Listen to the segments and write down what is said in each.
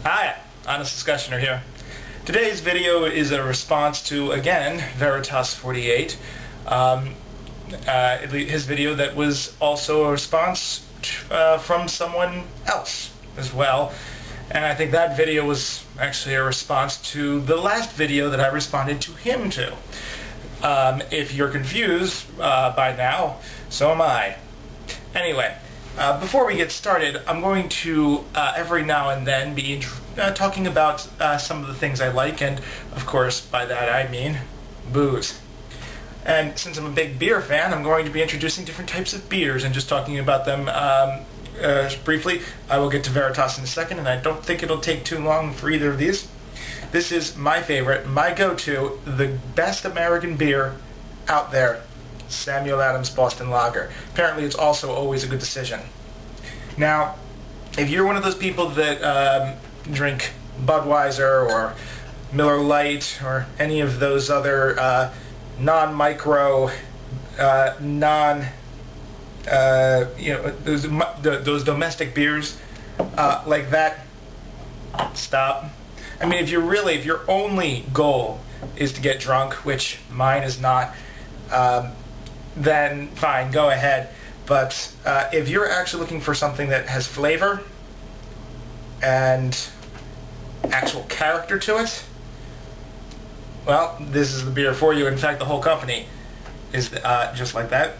Hi, Honest Discussioner here. Today's video is a response to, again, Veritas48. His video that was also a response from someone else as well. And I think that video was actually a response to the last video that I responded to him to. If you're confused by now, so am I. Anyway, before we get started, I'm going to every now and then be talking about some of the things I like, and of course by that I mean booze. And since I'm a big beer fan, I'm going to be introducing different types of beers and just talking about them briefly. I will get to Veritas in a second, and I don't think it'll take too long for either of these. This is my favorite, my go-to, the best American beer out there. Samuel Adams Boston Lager. Apparently it's also always a good decision. Now, if you're one of those people that drink Budweiser or Miller Lite or any of those other non-micro, those domestic beers like that, stop. I mean, if your only goal is to get drunk, which mine is not, then fine, go ahead. But if you're actually looking for something that has flavor and actual character to it, well, this is the beer for you. In fact, the whole company is just like that.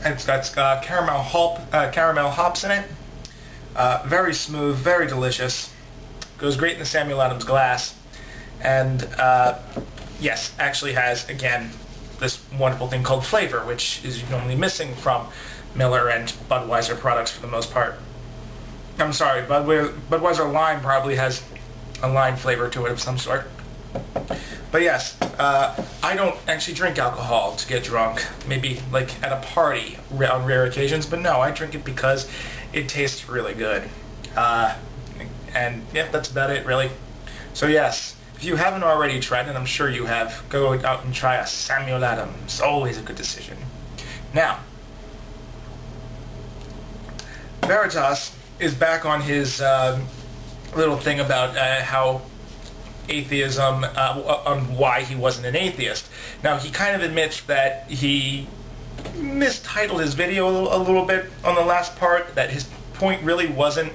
It's got caramel hops in it. Very smooth, very delicious. Goes great in the Samuel Adams glass. And yes, actually has, again, this wonderful thing called flavor, which is normally missing from Miller and Budweiser products for the most part. I'm sorry, Budweiser Lime probably has a lime flavor to it of some sort. But yes, I don't actually drink alcohol to get drunk. Maybe like at a party on rare occasions, but no, I drink it because it tastes really good. And yeah, that's about it really. So yes, if you haven't already tried, and I'm sure you have, go out and try a Samuel Adams. Always a good decision. Now, Veritas is back on his little thing about how atheism, on why he wasn't an atheist. Now, he kind of admits that he mistitled his video a little bit on the last part, that his point really wasn't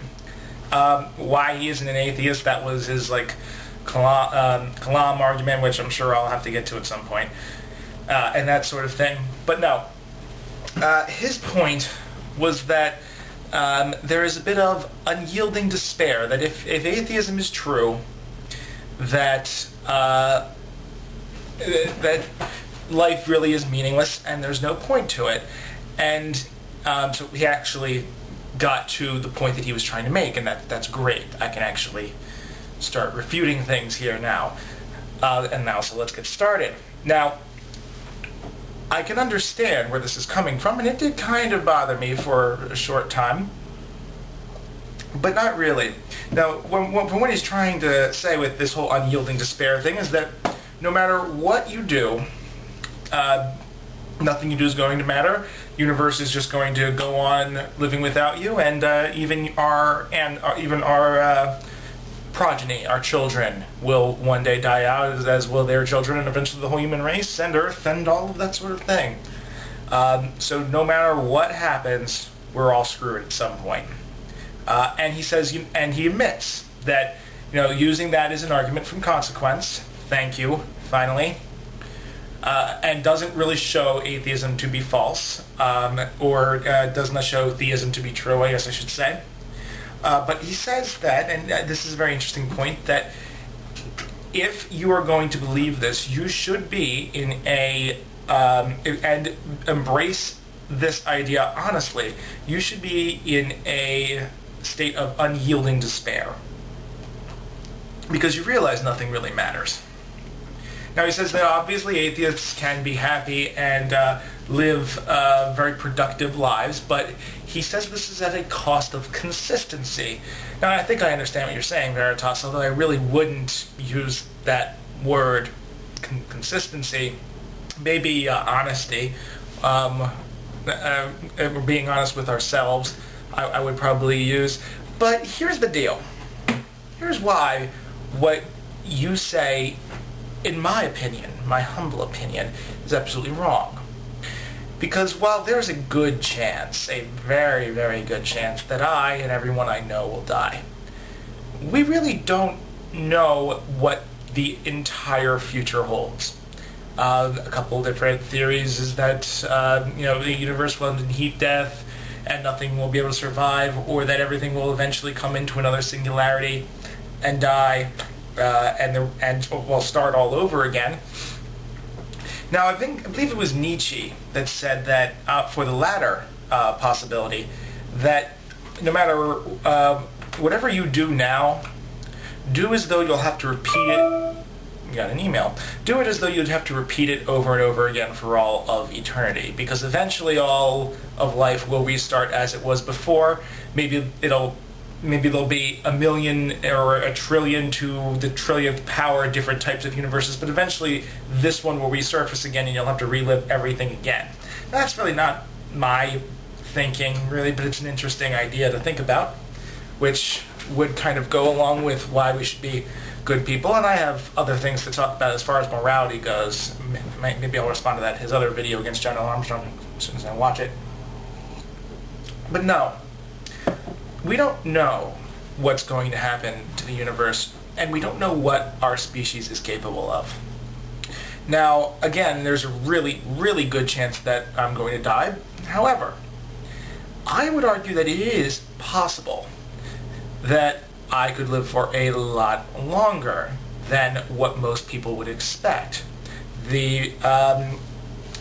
why he isn't an atheist. That was his, like, Kalam argument, which I'm sure I'll have to get to at some point, and that sort of thing. But no, his point was that there is a bit of unyielding despair, that if atheism is true, that that life really is meaningless and there's no point to it. And so he actually got to the point that he was trying to make, and that's great. I can actually start refuting things here now. So let's get started. Now, I can understand where this is coming from, and it did kind of bother me for a short time, but not really. Now, what he's trying to say with this whole unyielding despair thing is that no matter what you do, nothing you do is going to matter. Universe is just going to go on living without you, and even our progeny, our children, will one day die out, as will their children, and eventually the whole human race and Earth and all of that sort of thing. So no matter what happens, we're all screwed at some point. And he says, and he admits that, using that as an argument from consequence, thank you, finally, and doesn't really show atheism to be false, or does not show theism to be true, I guess I should say. But he says that, and this is a very interesting point, that if you are going to believe this, you should be in and embrace this idea honestly, you should be in a state of unyielding despair, because you realize nothing really matters. Now, he says that obviously atheists can be happy and live very productive lives, but he says this is at a cost of consistency. Now, I think I understand what you're saying, Veritas, although I really wouldn't use that word, consistency. Maybe honesty. If we're being honest with ourselves, I would probably use. But here's the deal. Here's why what you say, in my opinion, my humble opinion, is absolutely wrong. Because while there's a good chance, a very, very good chance, that I and everyone I know will die, we really don't know what the entire future holds. A couple different theories is that the universe will end in heat death and nothing will be able to survive, or that everything will eventually come into another singularity and die, and we'll start all over again. Now, I believe it was Nietzsche that said that for the latter possibility, that no matter whatever you do now, do as though you'll have to repeat it. You got an email. Do it as though you'd have to repeat it over and over again for all of eternity, because eventually all of life will restart as it was before. Maybe there'll be a million or a trillion to the trillionth power different types of universes, but eventually this one will resurface again and you'll have to relive everything again. Now, that's really not my thinking, really, but it's an interesting idea to think about, which would kind of go along with why we should be good people. And I have other things to talk about as far as morality goes. Maybe I'll respond to that, his other video against General Armstrong, as soon as I watch it. But no. We don't know what's going to happen to the universe, and we don't know what our species is capable of. Now, again, there's a really, really good chance that I'm going to die. However, I would argue that it is possible that I could live for a lot longer than what most people would expect. There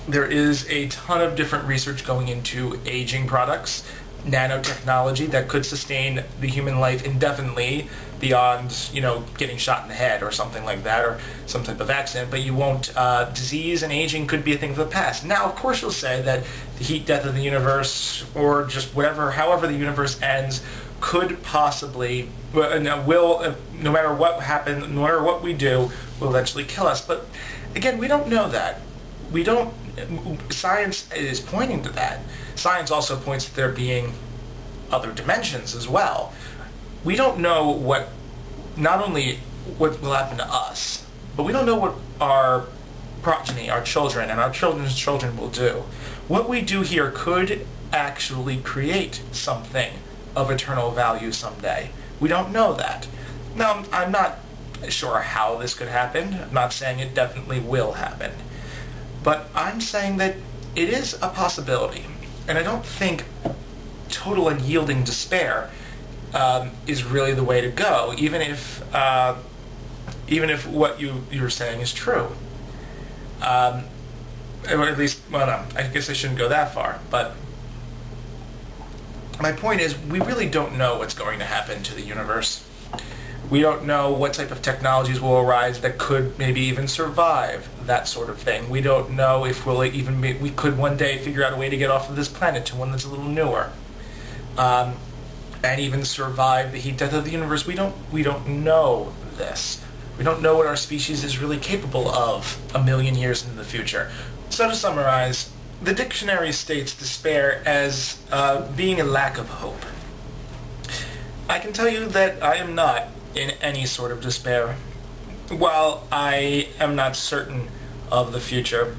is a ton of different research going into aging products, nanotechnology that could sustain the human life indefinitely beyond, getting shot in the head or something like that, or some type of accident, but you won't, disease and aging could be a thing of the past. Now, of course, you'll say that the heat death of the universe, or just however the universe ends, could possibly, no matter what happens, no matter what we do, will eventually kill us. But again, we don't know that. Science is pointing to that. Science also points to there being other dimensions as well. We don't know not only what will happen to us, but we don't know what our progeny, our children, and our children's children will do. What we do here could actually create something of eternal value someday. We don't know that. Now, I'm not sure how this could happen. I'm not saying it definitely will happen. But I'm saying that it is a possibility. And I don't think total unyielding despair is really the way to go, even if what you're saying is true. Or at least, well, no, I guess I shouldn't go that far. But my point is, we really don't know what's going to happen to the universe. We don't know what type of technologies will arise that could maybe even survive that sort of thing. We don't know if we could one day figure out a way to get off of this planet to one that's a little newer, and even survive the heat death of the universe. We don't know this. We don't know what our species is really capable of a million years into the future. So to summarize, the dictionary states despair as being a lack of hope. I can tell you that I am not in any sort of despair. While I am not certain of the future,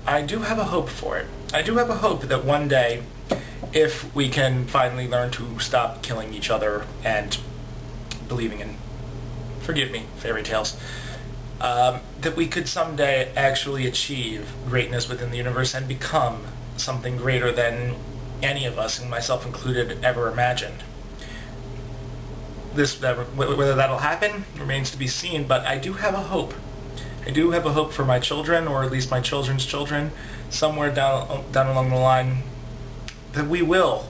I do have a hope for it. I do have a hope that one day, if we can finally learn to stop killing each other and believing in, forgive me, fairy tales, that we could someday actually achieve greatness within the universe and become something greater than any of us, and myself included, ever imagined. Whether that'll happen remains to be seen, but I do have a hope. I do have a hope for my children, or at least my children's children, somewhere down along the line, that we will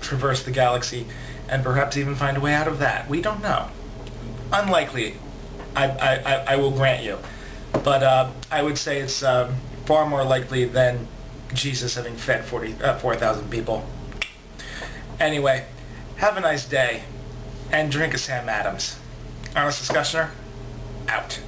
traverse the galaxy and perhaps even find a way out of that. We don't know. Unlikely, I will grant you. But I would say it's far more likely than Jesus having fed 4,000 people. Anyway, have a nice day. And drink a Sam Adams. Honest Discussioner, out.